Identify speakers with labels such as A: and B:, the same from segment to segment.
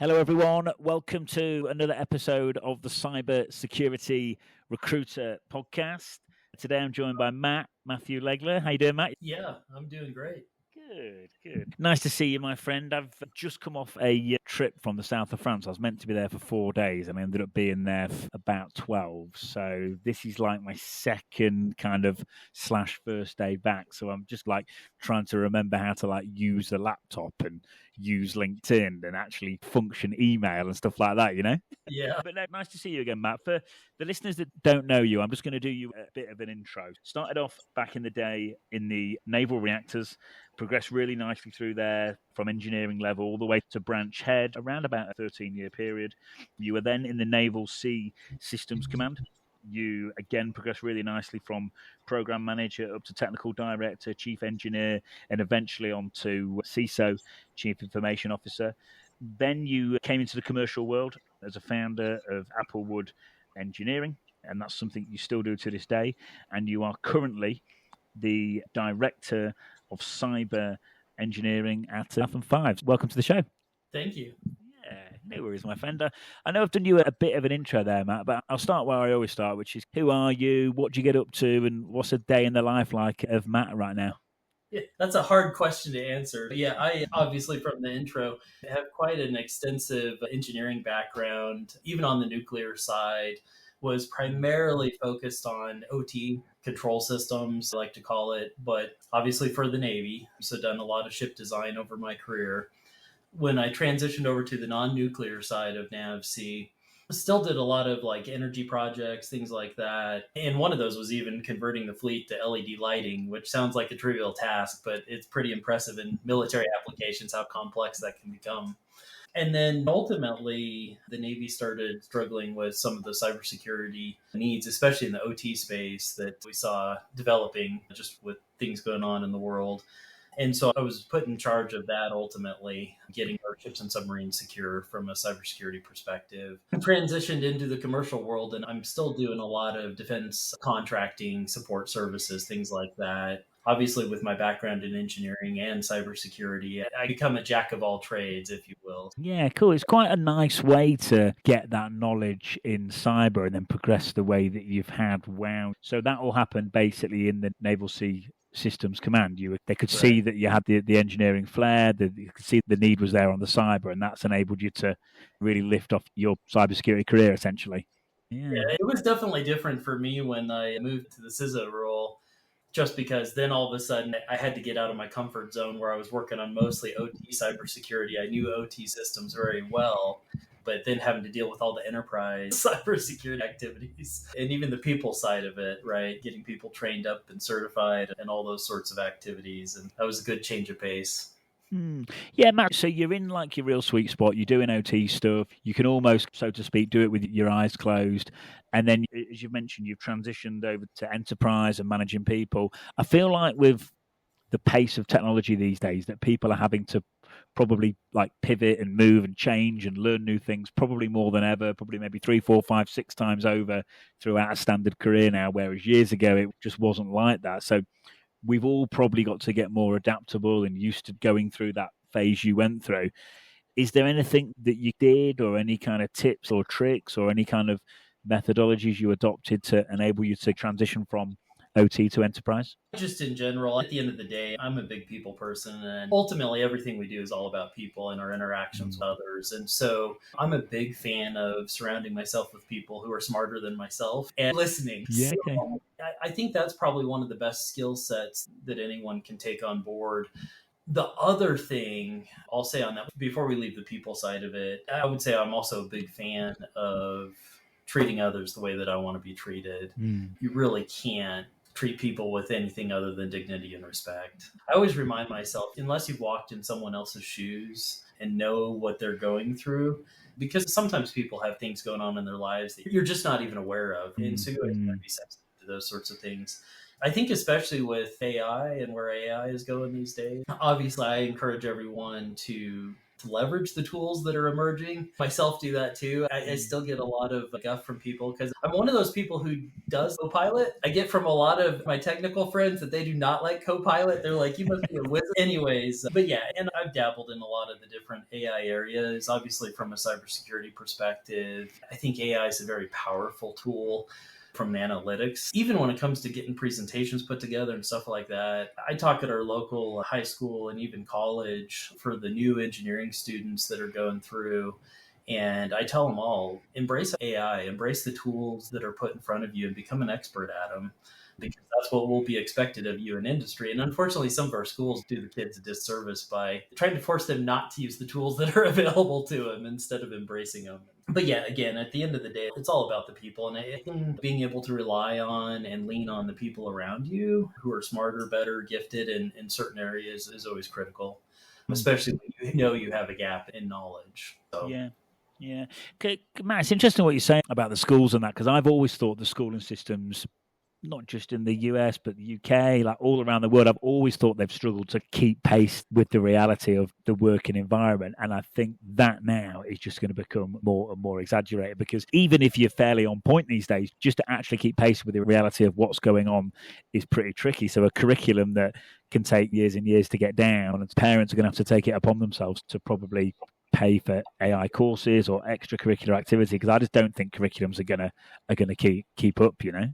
A: Hello, everyone. Welcome to another episode of the Cybersecurity Recruiter Podcast. Today, I'm joined by Matthew Legler. How you doing, Matt?
B: Yeah, I'm doing great.
A: Good. Nice to see you, my friend. I've just come off a trip from the south of France. I was meant to be there for 4 days and I ended up being there for about 12. So this is like my second kind of / first day back. So I'm just like trying to remember how to like use the laptop and use LinkedIn and actually function email and stuff like that, you know?
B: Yeah.
A: But no, nice to see you again, Matt. For the listeners that don't know you, I'm just going to do you a bit of an intro. Started off back in the day in the naval reactors, progressed really nicely through there from engineering level all the way to branch head around about a 13-year period. You were then in the Naval Sea Systems Command. You again progressed really nicely from program manager up to technical director, chief engineer, and eventually on to CISO, chief information officer. Then you came into the commercial world as a founder of Applewood Engineering, and that's something you still do to this day. And you are currently the director of cyber engineering at FATHOM5. Welcome to the show.
B: Thank you.
A: Yeah, no worries, my friend. I know I've done you a bit of an intro there, Matt, but I'll start where I always start, which is who are you, what do you get up to, and what's a day in the life like of Matt right now?
B: Yeah, that's a hard question to answer. Yeah, I obviously from the intro have quite an extensive engineering background, even on the nuclear side. Was primarily focused on OT control systems, I like to call it, but obviously for the Navy. So done a lot of ship design over my career. When I transitioned over to the non-nuclear side of NAVC, still did a lot of like energy projects, things like that. And one of those was even converting the fleet to LED lighting, which sounds like a trivial task, but it's pretty impressive in military applications how complex that can become. And then ultimately, the Navy started struggling with some of the cybersecurity needs, especially in the OT space that we saw developing just with things going on in the world. And so I was put in charge of that ultimately, getting our ships and submarines secure from a cybersecurity perspective. I transitioned into the commercial world, and I'm still doing a lot of defense contracting, support services, things like that. Obviously, with my background in engineering and cybersecurity, I become a jack of all trades, if you will.
A: Yeah, cool. It's quite a nice way to get that knowledge in cyber and then progress the way that you've had. Wow. So that all happened basically in the Naval Sea Systems Command. They could see that you had the engineering flair, you could see the need was there on the cyber, and that's enabled you to really lift off your cybersecurity career, essentially.
B: Yeah, it was definitely different for me when I moved to the CISO role, just because then all of a sudden I had to get out of my comfort zone where I was working on mostly OT cybersecurity. I knew OT systems very well, but then having to deal with all the enterprise cybersecurity activities and even the people side of it, right? Getting people trained up and certified and all those sorts of activities. And that was a good change of pace.
A: Yeah, Matt, so you're in like your real sweet spot. You're doing OT stuff. You can almost, so to speak, do it with your eyes closed. And then, as you've mentioned, you've transitioned over to enterprise and managing people. I feel like with the pace of technology these days that people are having to probably like pivot and move and change and learn new things probably more than ever, probably maybe 3, 4, 5, 6 times over throughout a standard career now, whereas years ago it just wasn't like that. So we've all probably got to get more adaptable and used to going through that phase you went through. Is there anything that you did or any kind of tips or tricks or any kind of methodologies you adopted to enable you to transition from OT to enterprise?
B: Just in general, at the end of the day, I'm a big people person, and ultimately everything we do is all about people and our interactions with others. And so I'm a big fan of surrounding myself with people who are smarter than myself and listening.
A: Yeah, okay.
B: So I think that's probably one of the best skill sets that anyone can take on board. The other thing I'll say on that, before we leave the people side of it, I would say I'm also a big fan of treating others the way that I want to be treated. You really can't treat people with anything other than dignity and respect. I always remind myself, unless you've walked in someone else's shoes and know what they're going through, because sometimes people have things going on in their lives that you're just not even aware of. And so you always have to be sensitive to those sorts of things. I think especially with AI and where AI is going these days, obviously I encourage everyone to to leverage the tools that are emerging. Myself do that too. I still get a lot of guff from people because I'm one of those people who does Copilot. I get from a lot of my technical friends that they do not like Copilot. They're like, you must be a wizard. Anyways, but yeah, and I've dabbled in a lot of the different AI areas. Obviously, from a cybersecurity perspective, I think AI is a very powerful tool from analytics. Even when it comes to getting presentations put together and stuff like that, I talk at our local high school and even college for the new engineering students that are going through. And I tell them all, embrace AI, embrace the tools that are put in front of you and become an expert at them, because that's what will be expected of you in industry. And unfortunately, some of our schools do the kids a disservice by trying to force them not to use the tools that are available to them instead of embracing them. But yeah, again, at the end of the day, it's all about the people. And I think being able to rely on and lean on the people around you who are smarter, better, gifted in certain areas is always critical, especially when you know you have a gap in knowledge. So.
A: Yeah. Yeah. Okay, Matt, it's interesting what you're saying about the schools and that, because I've always thought the schooling systems, not just in the US, but the UK, like all around the world, I've always thought they've struggled to keep pace with the reality of the working environment. And I think that now is just going to become more and more exaggerated, because even if you're fairly on point these days, just to actually keep pace with the reality of what's going on is pretty tricky. So a curriculum that can take years and years to get down, and parents are going to have to take it upon themselves to probably pay for AI courses or extracurricular activity, because I just don't think curriculums are gonna keep up, you know.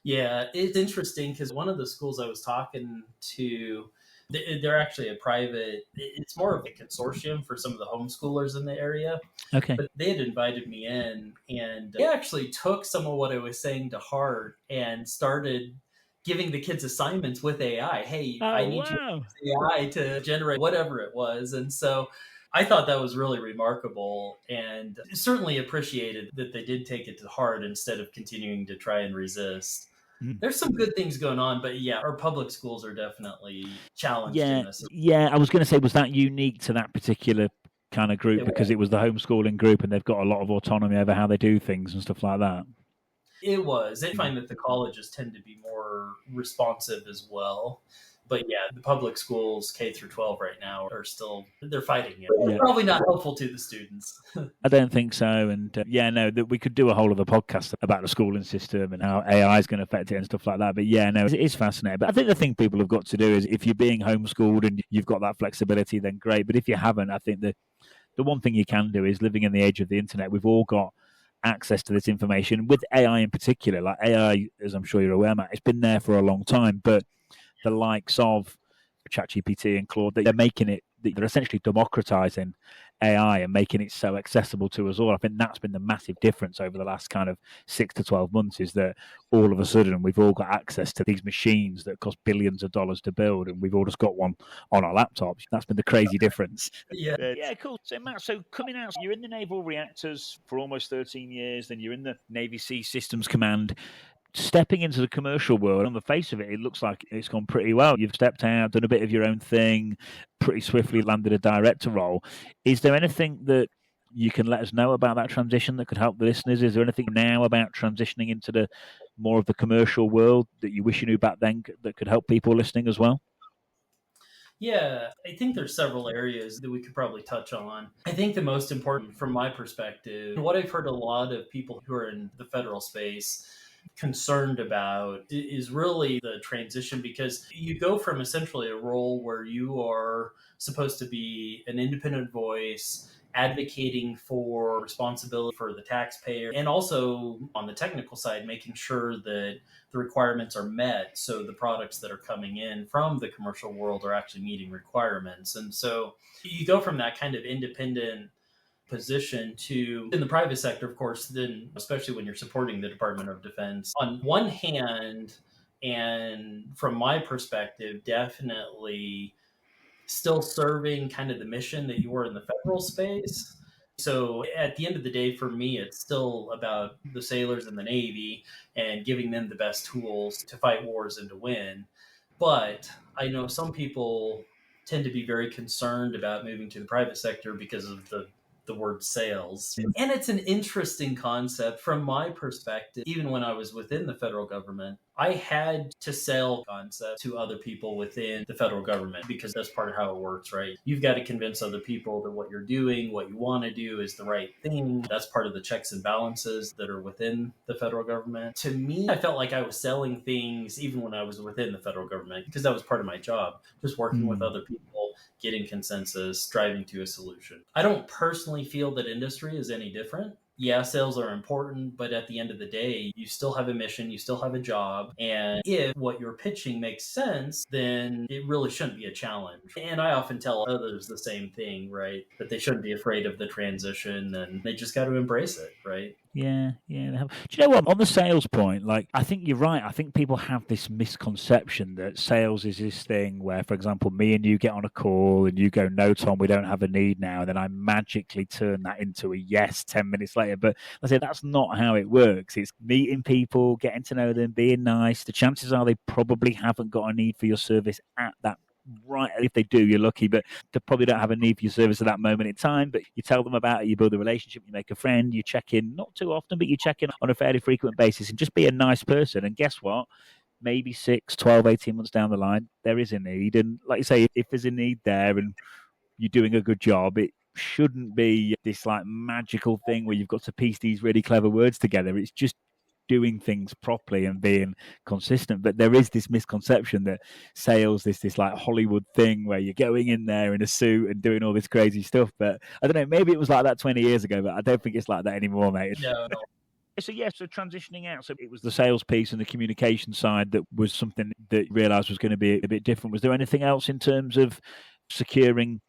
B: Yeah, it's interesting because one of the schools I was talking to, they're actually a private, it's more of a consortium for some of the homeschoolers in the area.
A: Okay.
B: But they had invited me in, and they actually took some of what I was saying to heart and started giving the kids assignments with AI. Hey, I need you to use AI to generate whatever it was. And so I thought that was really remarkable, and certainly appreciated that they did take it to heart instead of continuing to try and resist. There's some good things going on, but yeah, our public schools are definitely challenged in this.
A: Yeah, I was going to say, was that unique to that particular kind of group because it was the homeschooling group and they've got a lot of autonomy over how they do things and stuff like that?
B: It was. They find that the colleges tend to be more responsive as well. But yeah, the public schools, K through 12 right now, are still, they're fighting it. It's probably not helpful to the students.
A: I don't think so. And that we could do a whole other podcast about the schooling system and how AI is going to affect it and stuff like that. But yeah, no, it is fascinating. But I think the thing people have got to do is, if you're being homeschooled and you've got that flexibility, then great. But if you haven't, I think the one thing you can do is, living in the age of the internet, we've all got access to this information, with AI in particular. Like AI, as I'm sure you're aware, Matt, it's been there for a long time, but the likes of ChatGPT and Claude, they're making it, they're essentially democratizing AI and making it so accessible to us all. I think that's been the massive difference over the last kind of 6 to 12 months, is that all of a sudden we've all got access to these machines that cost billions of dollars to build, and we've all just got one on our laptops. That's been the crazy difference. Yeah, cool. So Matt, coming out, you're in the naval reactors for almost 13 years, then you're in the Navy Sea Systems Command. Stepping into the commercial world, on the face of it, it looks like it's gone pretty well. You've stepped out, done a bit of your own thing, pretty swiftly landed a director role. Is there anything that you can let us know about that transition that could help the listeners? Is there anything now about transitioning into the more of the commercial world that you wish you knew back then that could help people listening as well?
B: Yeah, I think there's several areas that we could probably touch on. I think the most important from my perspective, what I've heard a lot of people who are in the federal space concerned about is really the transition, because you go from essentially a role where you are supposed to be an independent voice, advocating for responsibility for the taxpayer, and also on the technical side, making sure that the requirements are met, so the products that are coming in from the commercial world are actually meeting requirements. And so you go from that kind of independent position to, in the private sector, of course, then especially when you're supporting the Department of Defense, on one hand, and from my perspective, definitely still serving kind of the mission that you were in the federal space. So at the end of the day, for me, it's still about the sailors in the Navy and giving them the best tools to fight wars and to win. But I know some people tend to be very concerned about moving to the private sector because of the the word sales. And it's an interesting concept from my perspective. Even when I was within the federal government, I had to sell concept to other people within the federal government because that's part of how it works, right? You've got to convince other people that what you're doing, what you want to do is the right thing. That's part of the checks and balances that are within the federal government. To me, I felt like I was selling things even when I was within the federal government because that was part of my job, just working with other people, getting consensus, driving to a solution. I don't personally feel that industry is any different. Yeah, sales are important, but at the end of the day, you still have a mission, you still have a job. And if what you're pitching makes sense, then it really shouldn't be a challenge. And I often tell others the same thing, right? That they shouldn't be afraid of the transition and they just got to embrace it, right?
A: Yeah. Do you know what? On the sales point, like, I think you're right. I think people have this misconception that sales is this thing where, for example, me and you get on a call and you go, "No, Tom, we don't have a need now." And then I magically turn that into a yes 10 minutes later. But I say that's not how it works. It's meeting people, getting to know them, being nice. The chances are they probably haven't got a need for your service at that right. If they do, you're lucky, but they probably don't have a need for your service at that moment in time. But you tell them about it, you build a relationship, you make a friend, you check in, not too often, but you check in on a fairly frequent basis and just be a nice person. And guess what? Maybe 6, 12, 18 months down the line, there is a need. And like you say, if there's a need there and you're doing a good job, it shouldn't be this like magical thing where you've got to piece these really clever words together. It's just doing things properly and being consistent. But there is this misconception that sales is this like Hollywood thing where you're going in there in a suit and doing all this crazy stuff. But I don't know, maybe it was like that 20 years ago, but I don't think it's like that anymore, mate.
B: No.
A: So transitioning out, so it was the sales piece and the communication side that was something that you realised was going to be a bit different. Was there anything else in terms of securing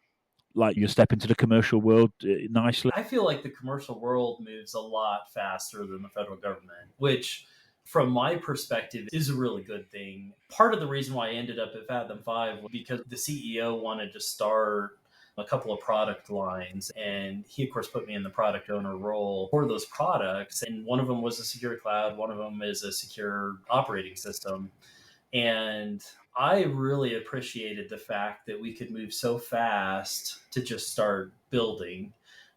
A: like your step into the commercial world nicely?
B: I feel like the commercial world moves a lot faster than the federal government, which from my perspective is a really good thing. Part of the reason why I ended up at FATHOM5 was because the CEO wanted to start a couple of product lines, and he of course put me in the product owner role for those products, and one of them was a secure cloud, one of them is a secure operating system. And I really appreciated the fact that we could move so fast to just start building,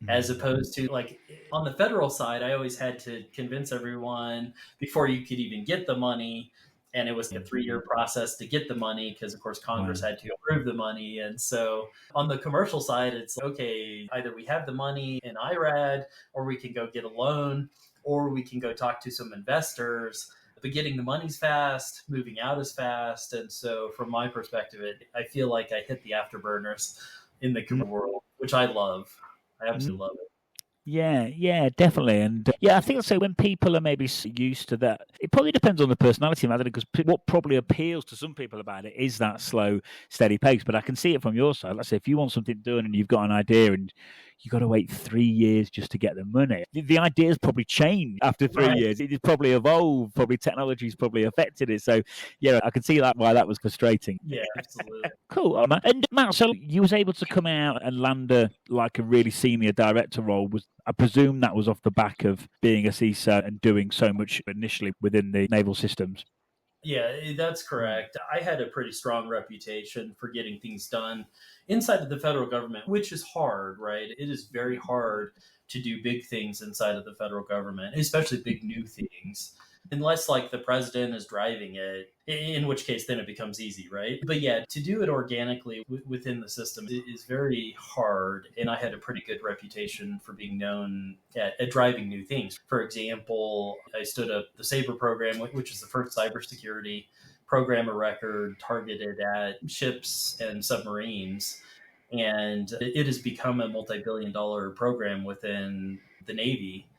B: as opposed to like on the federal side, I always had to convince everyone before you could even get the money. And it was a 3-year process to get the money because, of course, Congress had to approve the money. And so on the commercial side, it's okay, either we have the money in IRAD or we can go get a loan or we can go talk to some investors. But getting the money's fast, moving out is fast. And so from my perspective, I feel like I hit the afterburners in the commercial world, which I love. I absolutely love it.
A: Yeah, definitely. And I think I'd say when people are maybe used to that, it probably depends on the personality, because what probably appeals to some people about it is that slow, steady pace. But I can see it from your side. Let's say if you want something done and you've got an idea and you've got to wait 3 years just to get the money, the idea's probably changed after 3 years. It's probably evolved, probably technology's probably affected it. So, yeah, I can see that why that was frustrating.
B: Yeah, absolutely.
A: Cool. And Matt, so you was able to come out and land a really senior director role. I presume that was off the back of being a CISO and doing so much initially within the naval systems.
B: Yeah, that's correct. I had a pretty strong reputation for getting things done inside of the federal government, which is hard, right? It is very hard to do big things inside of the federal government, especially big new things, unless like the president is driving it, in which case then it becomes easy, right? But yeah, to do it organically within the system is very hard. And I had a pretty good reputation for being known at driving new things. For example, I stood up the SABRE program, which is the first cybersecurity program of record targeted at ships and submarines. And it has become a multi-billion-dollar program within the Navy,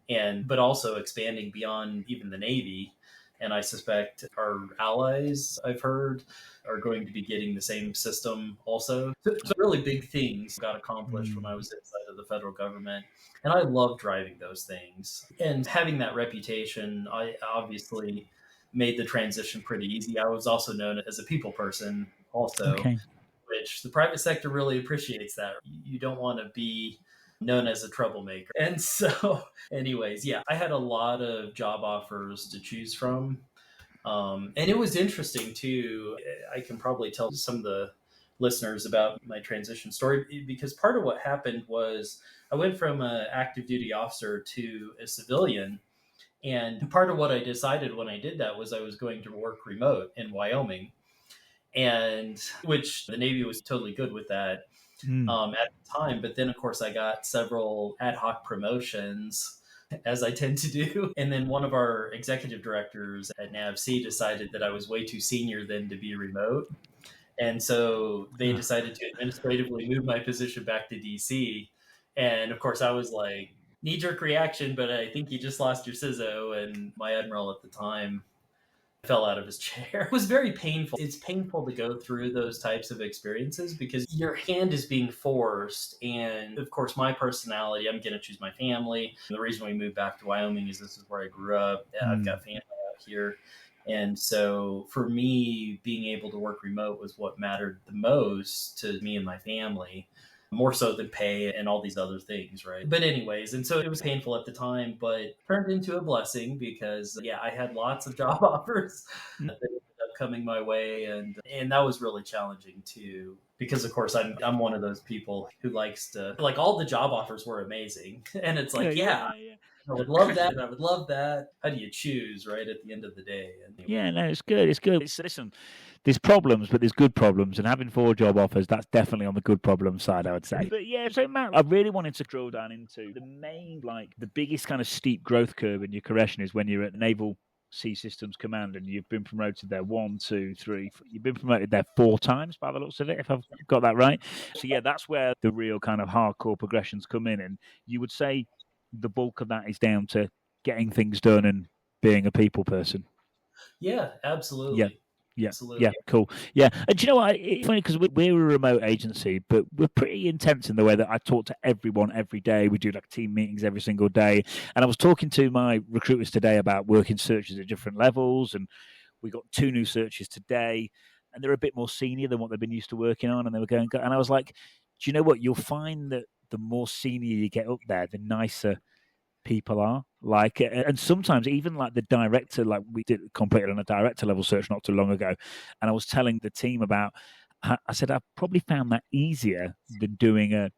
B: but also expanding beyond even the Navy. And I suspect our allies, I've heard, are going to be getting the same system also. So really big things got accomplished when I was inside of the federal government. And I love driving those things. And having that reputation, I obviously made the transition pretty easy. I was also known as a people person also, which the private sector really appreciates that. You don't want to be known as a troublemaker. And so anyways, yeah, I had a lot of job offers to choose from. And it was interesting too. I can probably tell some of the listeners about my transition story, because part of what happened was I went from an active duty officer to a civilian. And part of what I decided when I did that was I was going to work remote in Wyoming, and which the Navy was totally good with that at the time. But then, of course, I got several ad hoc promotions, as I tend to do. And then one of our executive directors at NAVC decided that I was way too senior then to be remote. And so they decided to administratively move my position back to DC. And of course, I was like, knee jerk reaction, but I think you just lost your CISO. And my admiral at the time fell out of his chair. It was very painful. It's painful to go through those types of experiences because your hand is being forced. And of course, my personality, I'm going to choose my family. The reason we moved back to Wyoming is this is where I grew up. I've got family out here. And so for me, being able to work remote was what mattered the most to me and my family, more so than pay and all these other things, right? But anyways, and so it was painful at the time, but turned into a blessing because, yeah, I had lots of job offers that ended up coming my way. And that was really challenging too, because of course I'm one of those people who likes to, like, all the job offers were amazing. And it's like, yeah. I would love that, and I would love that. How do you choose, right, at the end of the day? Anyway.
A: Yeah, no, it's good. It's good. Listen, there's problems, but there's good problems. And having 4 job offers, that's definitely on the good problem side, I would say. But yeah, so Matt, I really wanted to drill down into the main, like, the biggest kind of steep growth curve in your progression is when you're at Naval Sea Systems Command and you've been promoted there 1, 2, 3. You've been promoted there 4 times by the looks of it, if I've got that right. So yeah, that's where the real kind of hardcore progressions come in. And you would say the bulk of that is down to getting things done and being a people person.
B: Yeah, absolutely.
A: Yeah.
B: Absolutely.
A: Yeah, cool. Yeah. And do you know what? It's funny because we're a remote agency, but we're pretty intense in the way that I talk to everyone every day. We do like team meetings every single day. And I was talking to my recruiters today about working searches at different levels. And we got 2 new searches today. And they're a bit more senior than what they've been used to working on. And they were going, and I was like, do you know what? You'll find that the more senior you get up there, the nicer people are. Like, and sometimes even like the director, like we completed on a director level search not too long ago, and I was telling the team about, I said I've probably found that easier than doing a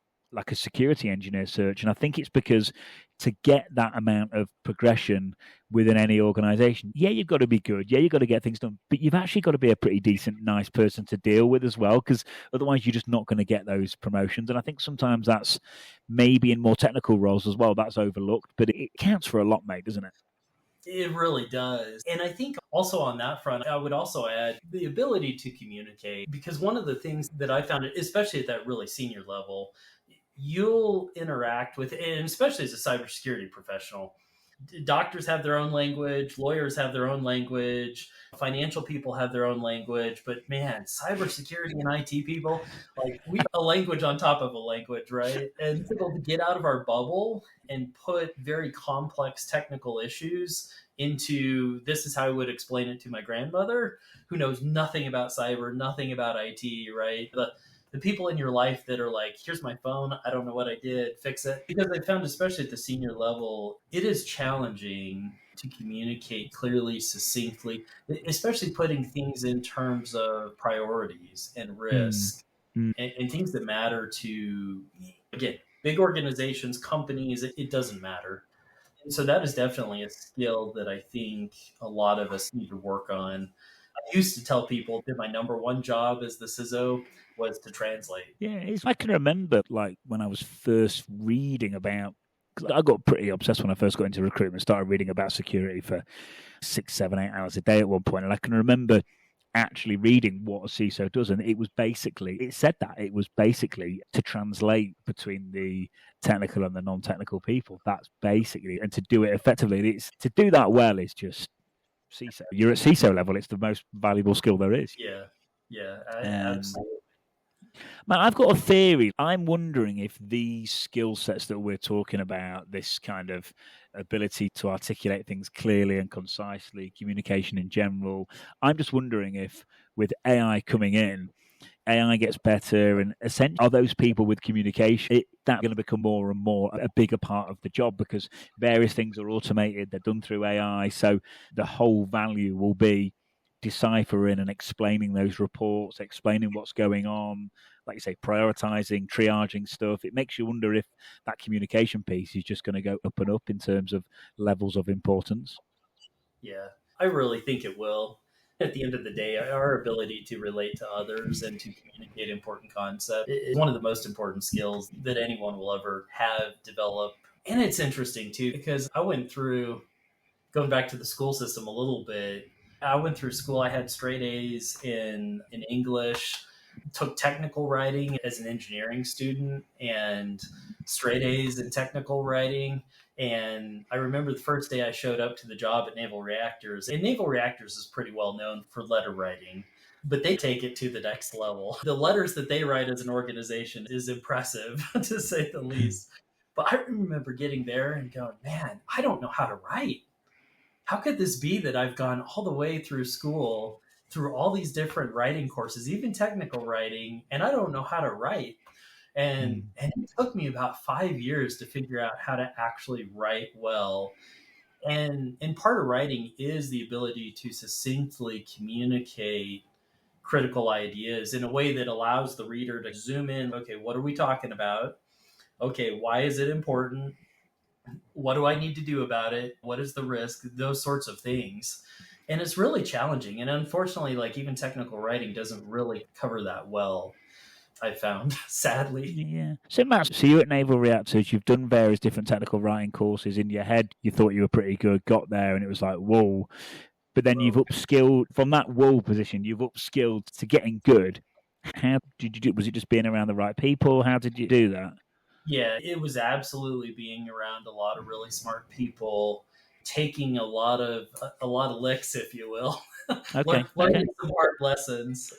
A: security engineer search. And I think it's because to get that amount of progression within any organization, yeah, you've got to be good. Yeah, you've got to get things done. But you've actually got to be a pretty decent, nice person to deal with as well, because otherwise you're just not going to get those promotions. And I think sometimes that's maybe in more technical roles as well, that's overlooked. But it counts for a lot, mate, doesn't it?
B: It really does. And I think also on that front, I would also add the ability to communicate, because one of the things that I found, especially at that really senior level, you'll interact with, and especially as a cybersecurity professional, doctors have their own language, lawyers have their own language, financial people have their own language, but man, cybersecurity and IT people, like, we have a language on top of a language, right? And to be able to get out of our bubble and put very complex technical issues into, this is how I would explain it to my grandmother who knows nothing about cyber, nothing about IT, right? The people in your life that are like, here's my phone, I don't know what I did, fix it. Because I found, especially at the senior level, it is challenging to communicate clearly, succinctly, especially putting things in terms of priorities and risk and things that matter to, again, big organizations, companies, it doesn't matter. And so that is definitely a skill that I think a lot of us need to work on. I used to tell people that my number one job as the CISO was to translate.
A: Yeah, I can remember, like, when I was first reading about, because I got pretty obsessed when I first got into recruitment, started reading about security for 6, 7, 8 hours a day at one point. And I can remember actually reading what a CISO does. And it was basically, it said that it was basically to translate between the technical and the non-technical people. That's basically, and to do it effectively, it's to do that well is just CISO. You're at CISO level, it's the most valuable skill there is.
B: Yeah, absolutely.
A: Man, I've got a theory. I'm wondering if these skill sets that we're talking about, this kind of ability to articulate things clearly and concisely, communication in general, I'm just wondering if with AI coming in, AI gets better, and essentially are those people with communication, that's going to become more and more a bigger part of the job because various things are automated, they're done through AI, so the whole value will be deciphering and explaining those reports, explaining what's going on, like you say, prioritizing, triaging stuff. It makes you wonder if that communication piece is just going to go up and up in terms of levels of importance.
B: Yeah, I really think it will. At the end of the day, our ability to relate to others and to communicate important concepts is one of the most important skills that anyone will ever have developed. And it's interesting too, because I went through, going back to the school system a little bit, I went through school, I had straight A's in English, took technical writing as an engineering student, and straight A's in technical writing. And I remember the first day I showed up to the job at Naval Reactors, and Naval Reactors is pretty well known for letter writing, but they take it to the next level. The letters that they write as an organization is impressive, to say the least. But I remember getting there and going, man, I don't know how to write. How could this be that I've gone all the way through school, through all these different writing courses, even technical writing, and I don't know how to write? And it took me about 5 years to figure out how to actually write well. And part of writing is the ability to succinctly communicate critical ideas in a way that allows the reader to zoom in. Okay, what are we talking about? Okay, why is it important? What do I need to do about it? What is the risk? Those sorts of things. And it's really challenging. And unfortunately, like even technical writing doesn't really cover that well, I found, sadly.
A: Yeah. So, Matt, so you're at Naval Reactors, you've done various different technical writing courses. In your head, you thought you were pretty good, got there, and it was like, whoa. But then you've upskilled from that whoa position, you've upskilled to getting good. How did you do? Was it just being around the right people? How did you do that?
B: Yeah, it was absolutely being around a lot of really smart people, taking a lot of licks, if you will,
A: Okay.
B: learning some hard lessons.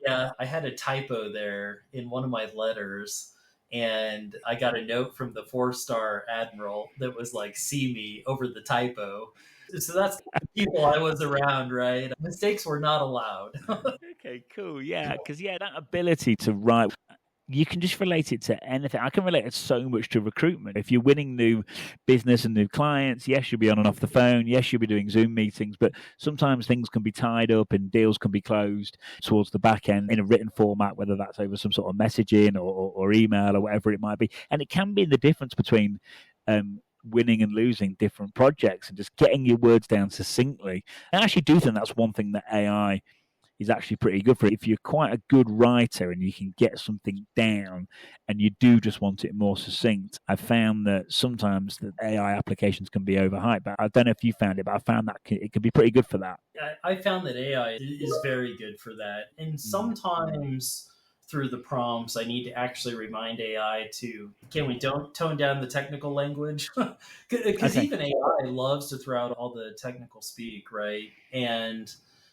B: Yeah, I had a typo there in one of my letters, and I got a note from the 4-star admiral that was like, "See me" over the typo. So that's the people I was around, right? Mistakes were not allowed.
A: Okay, cool. Yeah, because that ability to write, you can just relate it to anything. I can relate it so much to recruitment. If you're winning new business and new clients, yes, you'll be on and off the phone. Yes, you'll be doing Zoom meetings, but sometimes things can be tied up and deals can be closed towards the back end in a written format, whether that's over some sort of messaging or email or whatever it might be. And it can be the difference between winning and losing different projects and just getting your words down succinctly. I actually do think that's one thing that AI is actually pretty good for it. If you're quite a good writer and you can get something down and you do just want it more succinct, I've found that sometimes the AI applications can be overhyped. But I don't know if you found it, but I found that it can be pretty good for that.
B: I found that AI is very good for that. And sometimes through the prompts, I need to actually remind AI to, can we don't tone down the technical language? Because even AI loves to throw out all the technical speak, right? And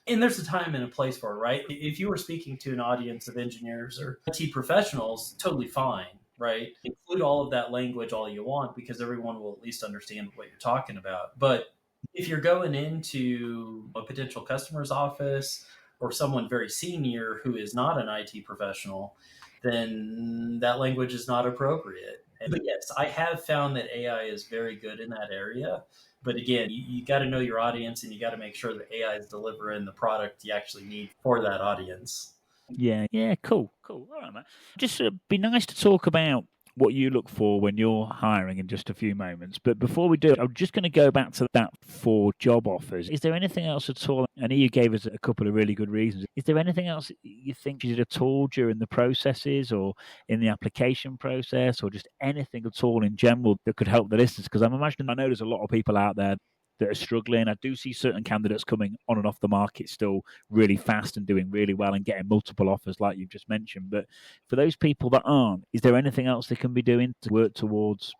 B: there's a time and a place for it, right? If you were speaking to an audience of engineers or IT professionals, totally fine, right? Include all of that language all you want because everyone will at least understand what you're talking about. But if you're going into a potential customer's office or someone very senior who is not an IT professional, then that language is not appropriate. But yes, I have found that AI is very good in that area. But again, you got to know your audience and you got to make sure that AI is delivering the product you actually need for that audience.
A: Yeah, cool. All right, man. Just be nice to talk about what you look for when you're hiring in just a few moments. But before we do, I'm just going to go back to that for job offers. Is there anything else at all? I know you gave us a couple of really good reasons. Is there anything else you think you did at all during the processes or in the application process or just anything at all in general that could help the listeners? Because I know there's a lot of people out there that are struggling. I do see certain candidates coming on and off the market still really fast and doing really well and getting multiple offers like you've just mentioned. But for those people that aren't, is there anything else they can be doing to work towards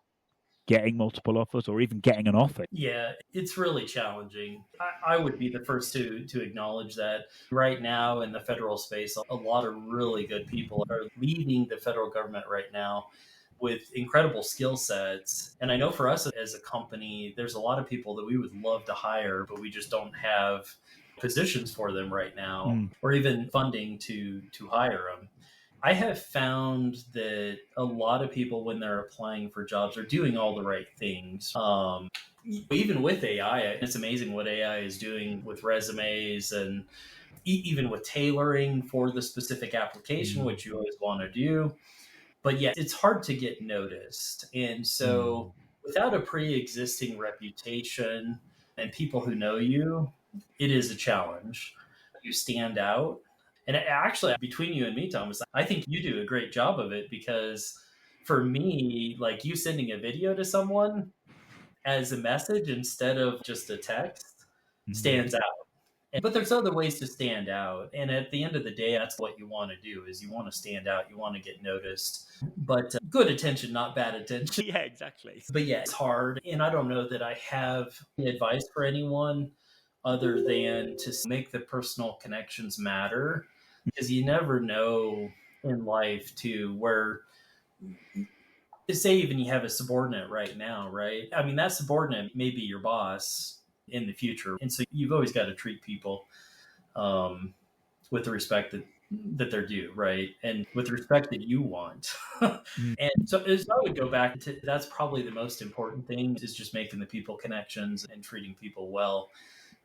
A: getting multiple offers or even getting an offer?
B: Yeah, it's really challenging. I would be the first to acknowledge that right now in the federal space, a lot of really good people are leaving the federal government right now with incredible skill sets. And I know for us as a company, there's a lot of people that we would love to hire, but we just don't have positions for them right now or even funding to hire them. I have found that a lot of people, when they're applying for jobs, are doing all the right things. Even with AI, it's amazing what AI is doing with resumes and even with tailoring for the specific application, which you always want to do. But yeah, it's hard to get noticed. And so without a pre-existing reputation and people who know you, it is a challenge. You stand out. And actually, between you and me, Thomas, I think you do a great job of it, because for me, like, you sending a video to someone as a message instead of just a text stands out. But there's other ways to stand out. And at the end of the day, that's what you want to do, is you want to stand out. You want to get noticed. But good attention, not bad attention.
A: Yeah, exactly.
B: But yeah, it's hard. And I don't know that I have advice for anyone other than to make the personal connections matter, because you never know in life to where, say, even you have a subordinate right now, right? I mean, that subordinate may be your boss in the future. And so you've always got to treat people with the respect that they're due, right? And with the respect that you want. And so as I would go back to, that's probably the most important thing, is just making the people connections and treating people well.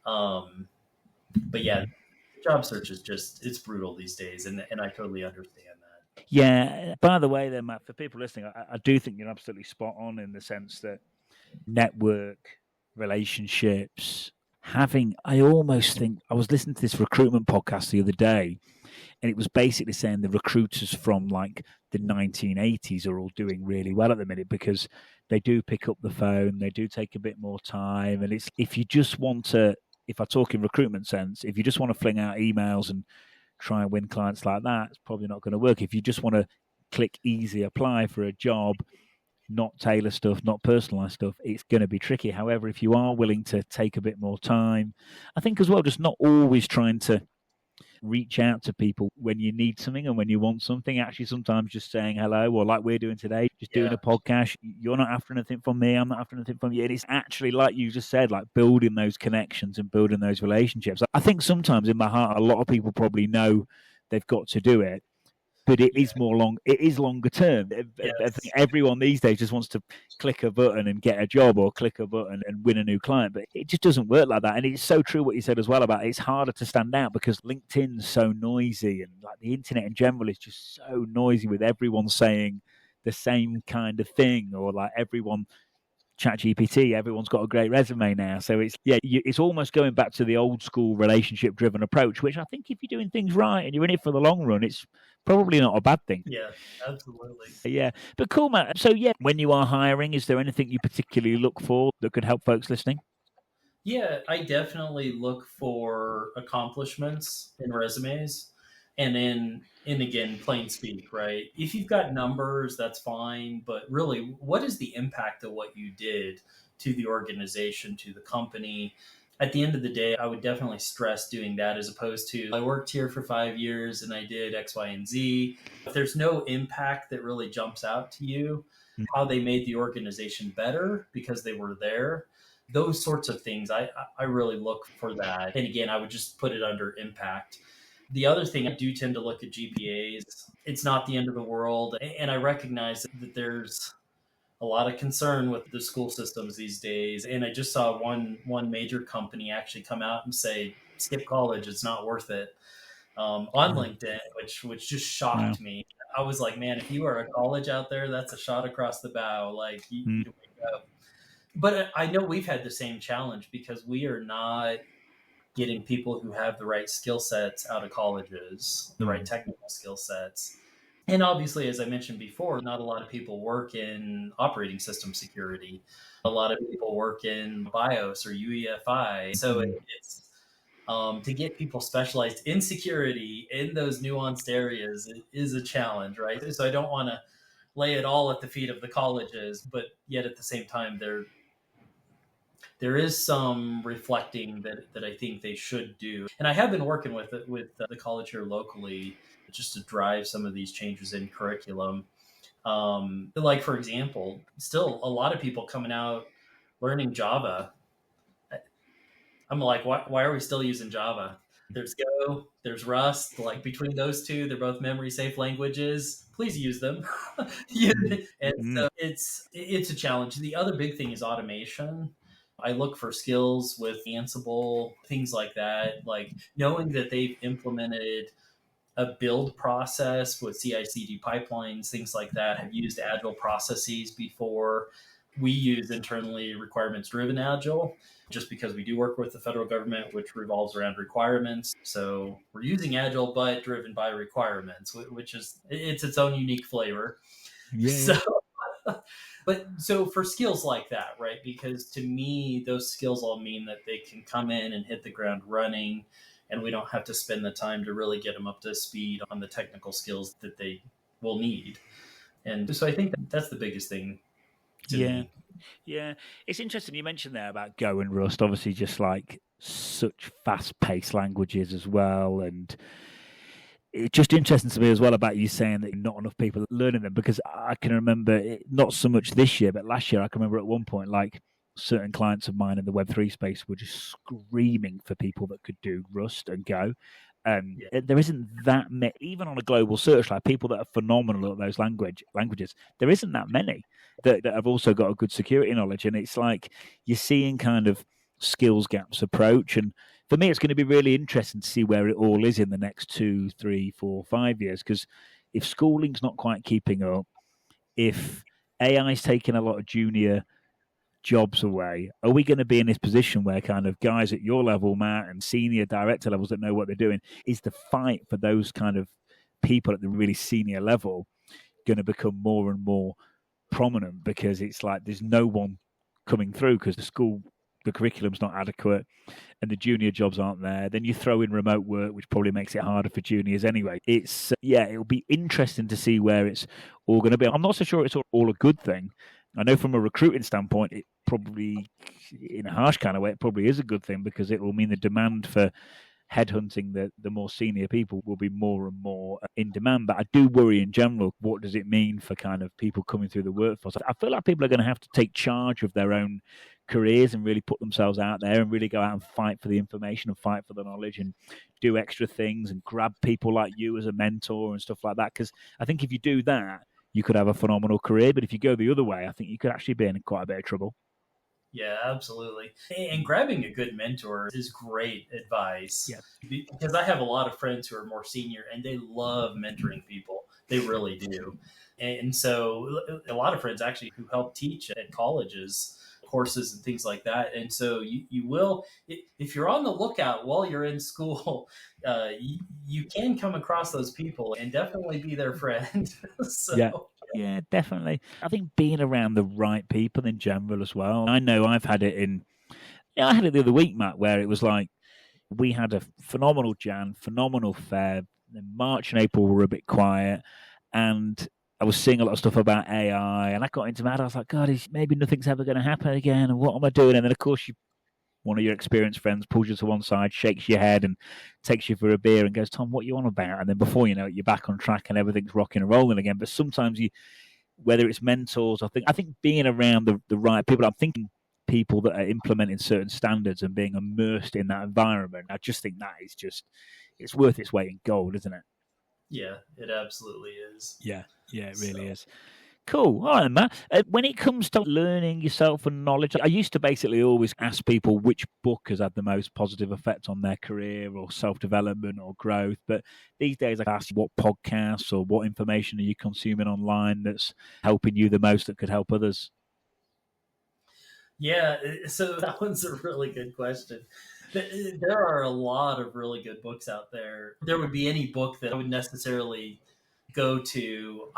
B: But yeah, job search is just, it's brutal these days. And I totally understand that.
A: Yeah. By the way, then, Matt, for people listening, I do think you're absolutely spot on in the sense that network, relationships, I almost think, I was listening to this recruitment podcast the other day, and it was basically saying the recruiters from like the 1980s are all doing really well at the minute, because they do pick up the phone, they do take a bit more time. And it's, if you just want to, if I talk in recruitment sense, if you just want to fling out emails and try and win clients like that, it's probably not going to work. If you just want to click easy apply for a job, not tailor stuff, not personalize stuff, it's going to be tricky. However, if you are willing to take a bit more time, I think as well, just not always trying to reach out to people when you need something and when you want something. Actually, sometimes just saying hello, or like we're doing today, just doing a podcast. You're not after anything from me, I'm not after anything from you. And it's actually, like you just said, like building those connections and building those relationships. I think sometimes in my heart, a lot of people probably know they've got to do it, but it is longer term. I think everyone these days just wants to click a button and get a job, or click a button and win a new client, but it just doesn't work like that. And it's so true what you said as well about it's harder to stand out because LinkedIn's so noisy, and like the internet in general is just so noisy, with everyone saying the same kind of thing, or like everyone ChatGPT, everyone's got a great resume now. So it's almost going back to the old school relationship driven approach, which I think if you're doing things right and you're in it for the long run, it's probably not a bad thing.
B: Yeah, absolutely.
A: Yeah. But cool, Matt. So yeah, when you are hiring, is there anything you particularly look for that could help folks listening?
B: Yeah, I definitely look for accomplishments in resumes, and in again, plain speak, right? If you've got numbers, that's fine, but really, what is the impact of what you did to the organization, to the company? At the end of the day, I would definitely stress doing that, as opposed to, I worked here for 5 years and I did X, Y, and Z. If there's no impact that really jumps out to you, how they made the organization better because they were there, those sorts of things, I really look for that. And again, I would just put it under impact. The other thing, I do tend to look at GPAs. It's not the end of the world. And I recognize that there's a lot of concern with the school systems these days. And I just saw one major company actually come out and say, skip college, it's not worth it, on LinkedIn, which just shocked me. I was like, man, if you are a college out there, that's a shot across the bow. Like, you need to wake up. But I know we've had the same challenge, because we are not getting people who have the right skill sets out of colleges, the right technical skill sets. And obviously, as I mentioned before, not a lot of people work in operating system security. A lot of people work in BIOS or UEFI. So it's to get people specialized in security in those nuanced areas is a challenge, right? So I don't want to lay it all at the feet of the colleges, but yet at the same time, there is some reflecting that I think they should do. And I have been working with the college here locally, just to drive some of these changes in curriculum. Like, for example, still a lot of people coming out learning Java. I'm like, why are we still using Java? There's Go, there's Rust. Like between those two, they're both memory safe languages. Please use them. Yeah. And so it's a challenge. The other big thing is automation. I look for skills with Ansible, things like that, like knowing that they've implemented a build process with CI/CD pipelines, things like that, have used agile processes before. We use internally requirements driven agile just because we do work with the federal government, which revolves around requirements. So we're using agile, but driven by requirements, which is it's its own unique flavor.
A: Yeah.
B: So, but so for skills like that, right? Because to me, those skills all mean that they can come in and hit the ground running, and we don't have to spend the time to really get them up to speed on the technical skills that they will need. And so I think that's the biggest thing to
A: Yeah.
B: me.
A: Yeah. It's interesting you mentioned there about Go and Rust, obviously just like such fast-paced languages as well. And it's just interesting to me as well about you saying that not enough people are learning them, because I can remember not so much this year, but last year I can remember at one point, like certain clients of mine in the Web3 space were just screaming for people that could do Rust and Go.
B: Yeah.
A: There isn't that many, even on a global search, like people that are phenomenal at those languages. There isn't that many that have also got a good security knowledge, and it's like you're seeing kind of skills gaps approach. And for me, it's going to be really interesting to see where it all is in the next 2, 3, 4, 5 years. Because if schooling's not quite keeping up, if AI is taking a lot of junior jobs away, are we going to be in this position where kind of guys at your level, Matt, and senior director levels that know what they're doing, is the fight for those kind of people at the really senior level going to become more and more prominent? Because it's like there's no one coming through because the curriculum's not adequate and the junior jobs aren't there. Then you throw in remote work, which probably makes it harder for juniors anyway. It'll be interesting to see where it's all going to be. I'm not so sure it's all a good thing. I know from a recruiting standpoint, it probably, in a harsh kind of way, it probably is a good thing, because it will mean the demand for headhunting the more senior people will be more and more in demand. But I do worry in general, what does it mean for kind of people coming through the workforce? I feel like people are going to have to take charge of their own careers and really put themselves out there and really go out and fight for the information and fight for the knowledge and do extra things and grab people like you as a mentor and stuff like that. Because I think if you do that, you could have a phenomenal career. But if you go the other way, I think you could actually be in quite a bit of trouble.
B: Yeah, absolutely. And grabbing a good mentor is great advice.
A: Yeah.
B: Because I have a lot of friends who are more senior and they love mentoring people. They really do. And so a lot of friends actually who help teach at colleges courses and things like that. And so you will, if you're on the lookout while you're in school, you can come across those people and definitely be their friend. So.
A: Yeah. Yeah, definitely. I think being around the right people in general as well. I know I've had it I had it the other week, Matt, where it was like we had a phenomenal Jan, phenomenal Feb. Then March and April were a bit quiet, and I was seeing a lot of stuff about AI, and I got into that. I was like, God, maybe nothing's ever going to happen again, and what am I doing? And then, of course, one of your experienced friends pulls you to one side, shakes your head, and takes you for a beer and goes, Tom, what are you on about? And then before you know it, you're back on track and everything's rocking and rolling again. But sometimes whether it's mentors, I think being around the right people, I'm thinking people that are implementing certain standards and being immersed in that environment, I just think that is it's worth its weight in gold, isn't it?
B: Yeah, it absolutely is.
A: Yeah, it really is. Cool. All right, Matt. When it comes to learning yourself and knowledge, I used to basically always ask people which book has had the most positive effect on their career or self-development or growth. But these days I ask you what podcasts or what information are you consuming online that's helping you the most that could help others?
B: Yeah, so that one's a really good question. There are a lot of really good books out there. There would be any book that I would necessarily go to.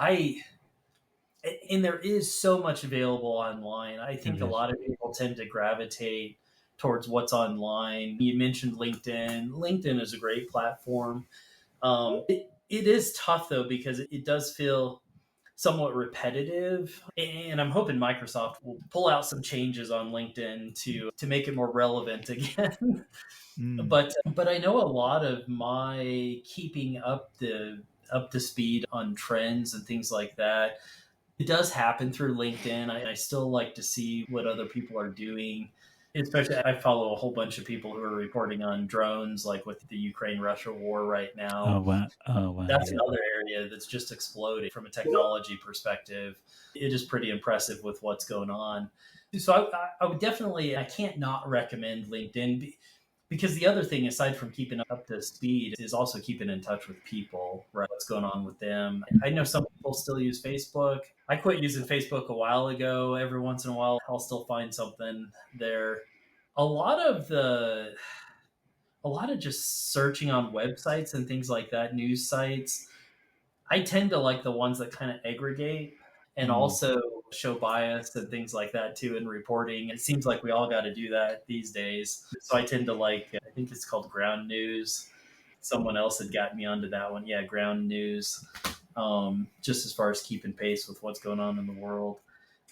B: And there is so much available online. I think a lot of people tend to gravitate towards what's online. You mentioned LinkedIn. LinkedIn is a great platform. It is tough though, because it does feel somewhat repetitive, and I'm hoping Microsoft will pull out some changes on LinkedIn to make it more relevant again. But I know a lot of my keeping up to speed on trends and things like that, it does happen through LinkedIn. I still like to see what other people are doing. Especially, I follow a whole bunch of people who are reporting on drones, like with the Ukraine-Russia war right
A: Oh
B: now.
A: wow! Oh wow!
B: That's
A: Yeah.
B: another area that's just exploding from a technology perspective. It is pretty impressive with what's going on. So I would definitely, I can't not recommend LinkedIn because the other thing, aside from keeping up to speed, is also keeping in touch with people, right? What's going on with them. I know some people still use Facebook. I quit using Facebook a while ago. Every once in a while, I'll still find something there. A lot of the a lot of just searching on websites and things like that, news sites. I tend to like the ones that kind of aggregate and
A: Mm.
B: also show bias and things like that too in reporting. It seems like we all got to do that these days. So I tend to like, I think it's called ground news. Someone else had got me onto that one. Yeah, ground news. Just as far as keeping pace with what's going on in the world.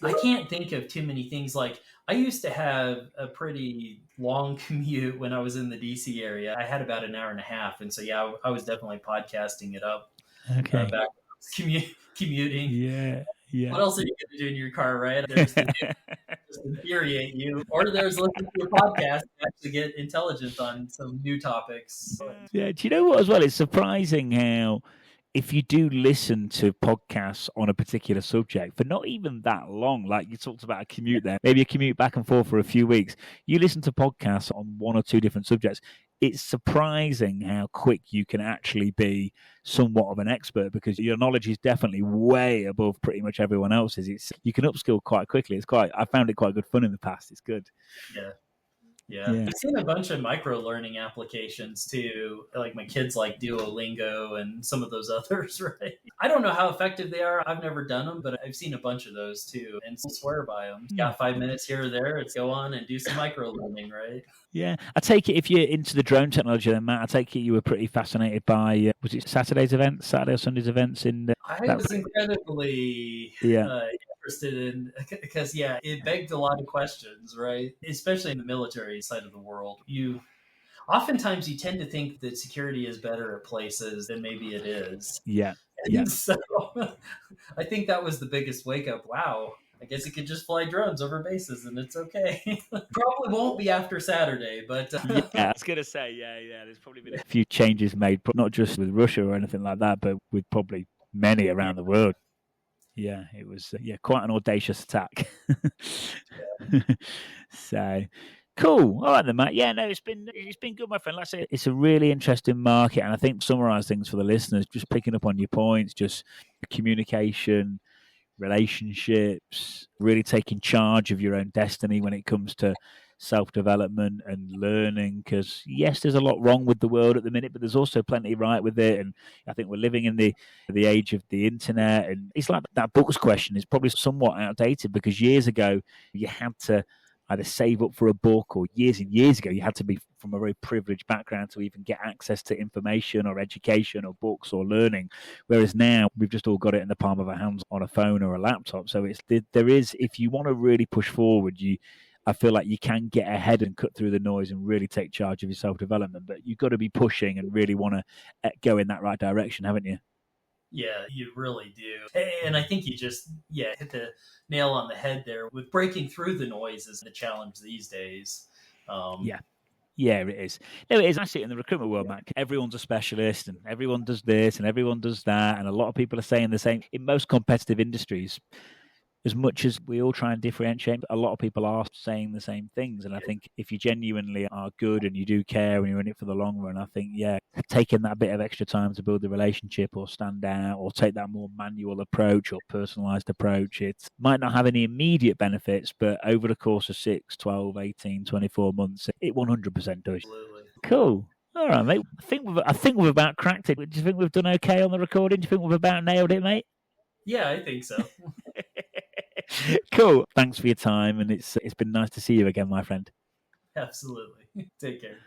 B: I can't think of too many things. Like I used to have a pretty long commute when I was in the DC area. I had about an hour and a half, and so yeah, I was definitely podcasting it up back
A: Okay.
B: when I was commuting.
A: Yeah.
B: What
A: Yeah.
B: else are you going to do in your car, right? There's to just infuriate you, or there's listen to a podcast to actually get intelligent on some new topics.
A: Yeah. Do you know what? As well, it's surprising how if you do listen to podcasts on a particular subject for not even that long, like you talked about a commute there, maybe a commute back and forth for a few weeks, you listen to podcasts on one or two different subjects. It's surprising how quick you can actually be somewhat of an expert because your knowledge is definitely way above pretty much everyone else's. You can upskill quite quickly. I found it quite good fun in the past. It's good.
B: Yeah. Yeah,
A: Yeah.
B: I've seen a bunch of micro learning applications too. Like my kids like Duolingo and some of those others, right? I don't know how effective they are. I've never done them, but I've seen a bunch of those too and swear by them. Got 5 minutes here or there. Let's go on and do some micro learning, right?
A: Yeah. I take it if you're into the drone technology then, Matt, I take it you were pretty fascinated by, was it Saturday or Sunday's events in
B: I
A: that?
B: was incredibly
A: Yeah.
B: interested in because yeah, it begged a lot of questions, right? Especially in the military side of the world. Oftentimes you tend to think that security is better at places than maybe it is.
A: Yeah. Yeah.
B: And so I think that was the biggest wake up. Wow. I guess it could just fly drones over bases and it's okay. Probably won't be after Saturday, but
A: Yeah, I was going to say, yeah. There's probably been a few changes made, but not just with Russia or anything like that, but with probably many
B: yeah,
A: around the world. Yeah, it was quite an audacious attack. So cool. All right then, Matt. Yeah, no, it's been good, my friend. Like I say, it's a really interesting market, and I think to summarize things for the listeners, just picking up on your points, just communication, relationships, really taking charge of your own destiny when it comes to self-development and learning, because yes, there's a lot wrong with the world at the minute, but there's also plenty right with it. And I think we're living in the age of the internet, and it's like that books question is probably somewhat outdated because years ago you had to either save up for a book, or years and years ago you had to be from a very privileged background to even get access to information or education or books or learning, whereas now we've just all got it in the palm of our hands on a phone or a laptop. So there is, if you want to really push forward, I feel like you can get ahead and cut through the noise and really take charge of your self-development, but you've got to be pushing and really want to go in that right direction, haven't you?
B: Yeah, you really do. And I think you just, hit the nail on the head there with breaking through the noise is the challenge these days.
A: Yeah. Yeah, it is. No, it is. I see it in the recruitment world, Matt. Everyone's a specialist and everyone does this and everyone does that. And a lot of people are saying the same. In most competitive industries, as much as we all try and differentiate, a lot of people are saying the same things. And I think if you genuinely are good and you do care and you're in it for the long run, I think, taking that bit of extra time to build the relationship or stand out or take that more manual approach or personalized approach, it might not have any immediate benefits, but over the course of 6, 12, 18, 24 months, it 100% does.
B: Absolutely.
A: Cool. All right, mate. I think we've about cracked it. Do you think we've done okay on the recording? Do you think we've about nailed it, mate?
B: Yeah, I think so.
A: Cool. Thanks for your time, and it's been nice to see you again, my friend.
B: Absolutely. Take care.